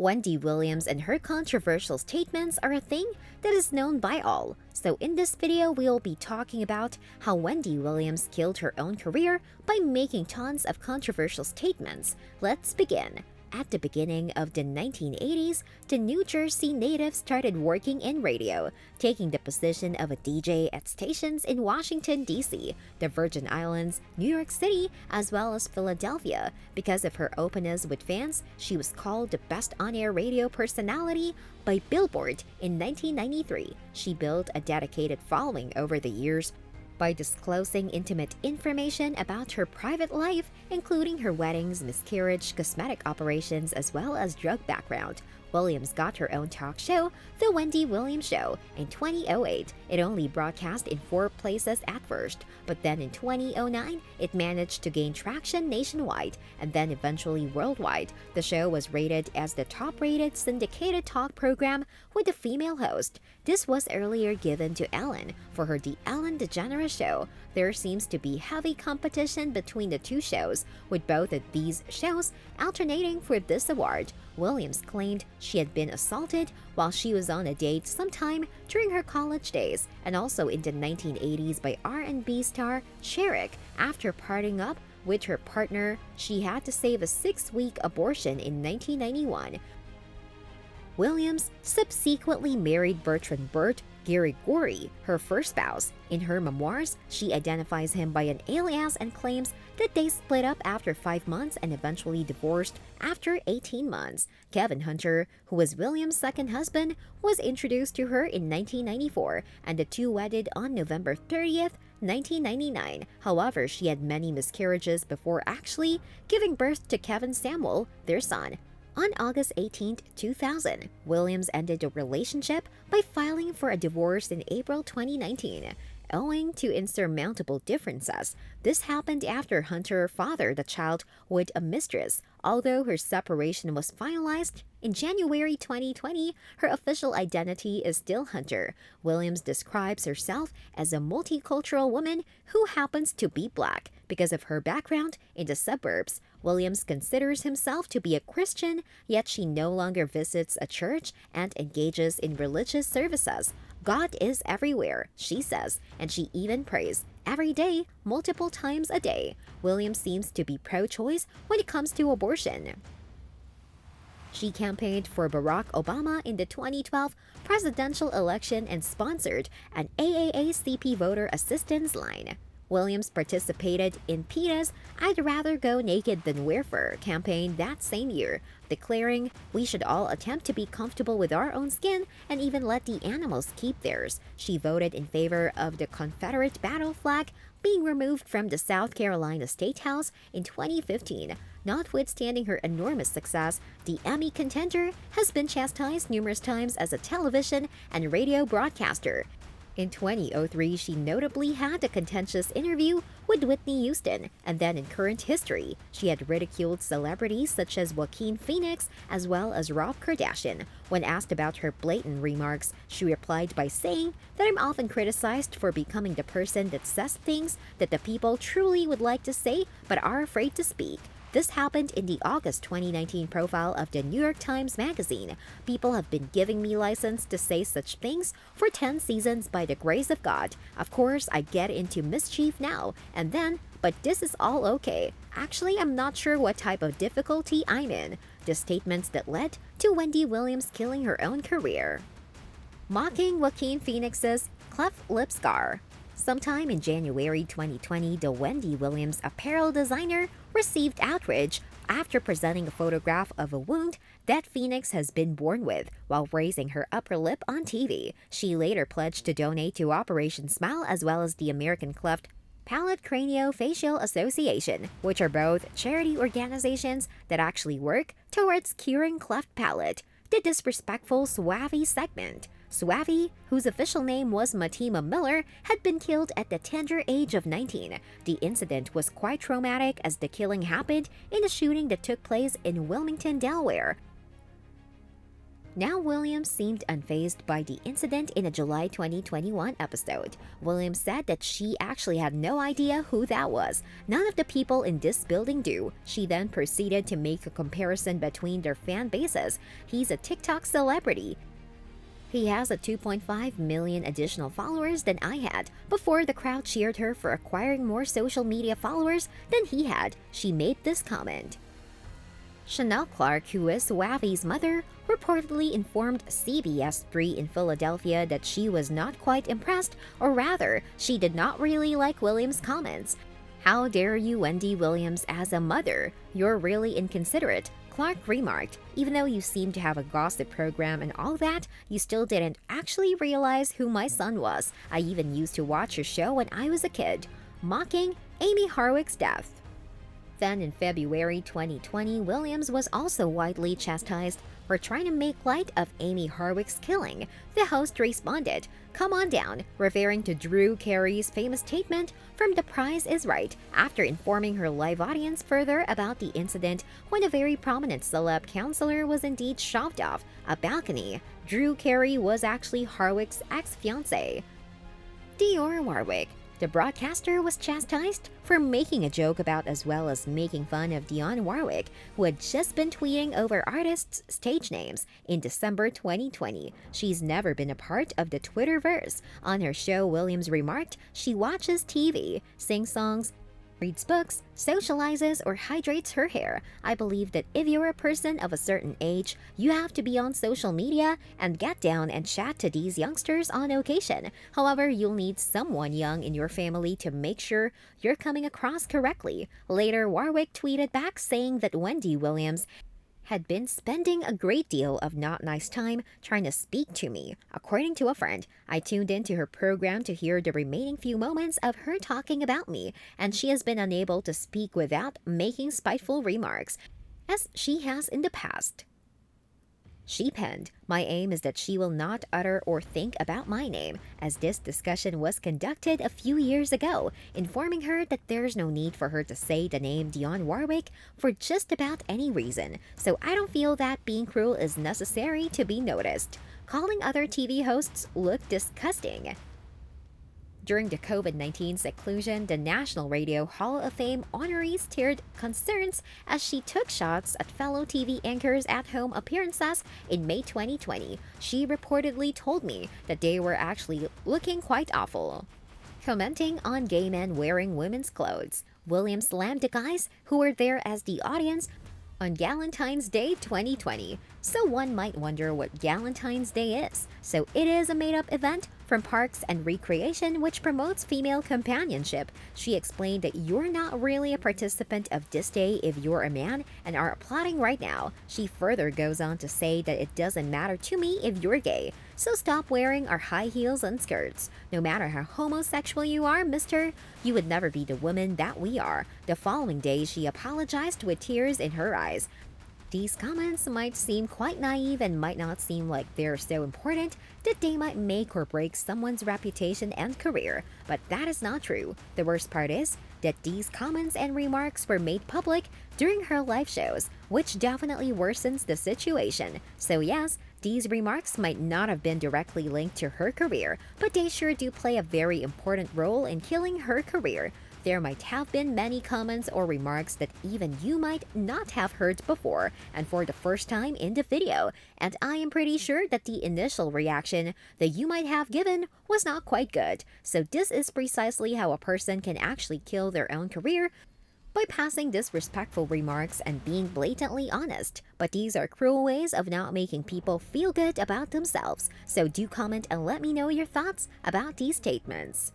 Wendy Williams and her controversial statements are a thing that is known by all. So in this video, we'll be talking about how Wendy Williams killed her own career by making tons of controversial statements. Let's begin. At the beginning of the 1980s, the New Jersey native started working in radio, taking the position of a DJ at stations in Washington, D.C., the Virgin Islands, New York City, as well as Philadelphia. Because of her openness with fans, she was called the best on-air radio personality by Billboard in 1993. She built a dedicated following over the years by disclosing intimate information about her private life, including her weddings, miscarriage, cosmetic operations, as well as drug background. Williams got her own talk show, The Wendy Williams Show, in 2008. It only broadcast in 4 places at first, but then in 2009, it managed to gain traction nationwide and then eventually worldwide. The show was rated as the top-rated syndicated talk program with a female host. This was earlier given to Ellen for her The Ellen DeGeneres Show. There seems to be heavy competition between the two shows, with both of these shows alternating for this award. Williams claimed she had been assaulted while she was on a date sometime during her college days and also in the 1980s by R&B star Cherrick. After parting up with her partner, she had to save a 6-week abortion in 1991. Williams subsequently married Bertrand Burt Girigori, her first spouse. In her memoirs, she identifies him by an alias and claims that they split up after 5 months and eventually divorced after 18 months. Kevin Hunter, who was Williams' second husband, was introduced to her in 1994, and the two wedded on November 30th, 1999. However, she had many miscarriages before actually giving birth to Kevin Samuel, their son. On August 18, 2000, Williams ended the relationship by filing for a divorce in April 2019, owing to insurmountable differences. This happened after Hunter fathered the child with a mistress. Although her separation was finalized in January 2020, her official identity is still Hunter. Williams describes herself as a multicultural woman who happens to be Black because of her background in the suburbs. Williams considers himself to be a Christian, yet she no longer visits a church and engages in religious services. God is everywhere, she says, and she even prays every day, multiple times a day. Williams seems to be pro-choice when it comes to abortion. She campaigned for Barack Obama in the 2012 presidential election and sponsored an AAACP voter assistance line. Williams participated in PETA's I'd Rather Go Naked Than Wear Fur campaign that same year, declaring, "We should all attempt to be comfortable with our own skin and even let the animals keep theirs." She voted in favor of the Confederate battle flag being removed from the South Carolina State House in 2015. Notwithstanding her enormous success, the Emmy contender has been chastised numerous times as a television and radio broadcaster. In 2003, she notably had a contentious interview with Whitney Houston, and then in current history, she had ridiculed celebrities such as Joaquin Phoenix as well as Rob Kardashian. When asked about her blatant remarks, she replied by saying that I'm often criticized for becoming the person that says things that the people truly would like to say but are afraid to speak. This happened in the August 2019 profile of the New York Times Magazine. People have been giving me license to say such things for 10 seasons by the grace of God. Of course, I get into mischief now and then, but this is all okay. Actually, I'm not sure what type of difficulty I'm in. The statements that led to Wendy Williams killing her own career. Mocking Joaquin Phoenix's cleft lip scar. Sometime in January 2020, the Wendy Williams apparel designer received outrage after presenting a photograph of a wound that Phoenix has been born with while raising her upper lip on TV. She later pledged to donate to Operation Smile as well as the American Cleft Palate Craniofacial Association, which are both charity organizations that actually work towards curing cleft palate. The disrespectful Suave segment. Suave, whose official name was Matima Miller, had been killed at the tender age of 19. The incident was quite traumatic as the killing happened in a shooting that took place in Wilmington, Delaware. Now, Williams seemed unfazed by the incident in a July 2021 episode. Williams said that she actually had no idea who that was. None of the people in this building do. She then proceeded to make a comparison between their fan bases. He's a TikTok celebrity. He has a 2.5 million additional followers than I had. Before the crowd cheered her for acquiring more social media followers than he had, she made this comment. Chanel Clark, who is Wavy's mother, reportedly informed CBS 3 in Philadelphia that she was not quite impressed, or rather, she did not really like Williams' comments. "How dare you, Wendy Williams, as a mother? You're really inconsiderate," Clark remarked. "Even though you seem to have a gossip program and all that, you still didn't actually realize who my son was. I even used to watch your show when I was a kid," mocking Amy Harwick's death. Then in February 2020, Williams was also widely chastised for trying to make light of Amy Harwick's killing. The host responded, "Come on down," referring to Drew Carey's famous statement from The Price is Right after informing her live audience further about the incident when a very prominent celeb counselor was indeed shoved off a balcony. Drew Carey was actually Harwick's ex-fiancé. Dionne Warwick. The broadcaster was chastised for making a joke about as well as making fun of Dionne Warwick, who had just been tweeting over artists' stage names in December 2020. She's never been a part of the Twitterverse. On her show, Williams remarked she watches TV, sings songs, reads books, socializes, or hydrates her hair. "I believe that if you're a person of a certain age, you have to be on social media and get down and chat to these youngsters on occasion. However, you'll need someone young in your family to make sure you're coming across correctly." Later, Warwick tweeted back saying that Wendy Williams had been spending a great deal of not nice time trying to speak to me. According to a friend, "I tuned into her program to hear the remaining few moments of her talking about me, and she has been unable to speak without making spiteful remarks, as she has in the past." She penned, "My aim is that she will not utter or think about my name," as this discussion was conducted a few years ago, informing her that there's no need for her to say the name Dionne Warwick for just about any reason, so I don't feel that being cruel is necessary to be noticed. Calling other TV hosts look disgusting. During the COVID-19 seclusion, the National Radio Hall of Fame honoree stirred concerns as she took shots at fellow TV anchors' at-home appearances in May 2020. She reportedly told me that they were actually looking quite awful. Commenting on gay men wearing women's clothes, Williams slammed the guys who were there as the audience on Galentine's Day 2020. So one might wonder what Galentine's Day is. So it is a made-up event from Parks and Recreation which promotes female companionship. She explained that you're not really a participant of this day if you're a man and are applauding right now. She further goes on to say that it doesn't matter to me if you're gay, so stop wearing our high heels and skirts. No matter how homosexual you are, mister, you would never be the woman that we are. The following day, she apologized with tears in her eyes. These comments might seem quite naive and might not seem like they're so important that they might make or break someone's reputation and career, but that is not true. The worst part is that these comments and remarks were made public during her live shows, which definitely worsens the situation. So yes, these remarks might not have been directly linked to her career, but they sure do play a very important role in killing her career. There might have been many comments or remarks that even you might not have heard before and for the first time in the video, and I am pretty sure that the initial reaction that you might have given was not quite good. So this is precisely how a person can actually kill their own career, by passing disrespectful remarks and being blatantly honest. But these are cruel ways of not making people feel good about themselves. So do comment and let me know your thoughts about these statements.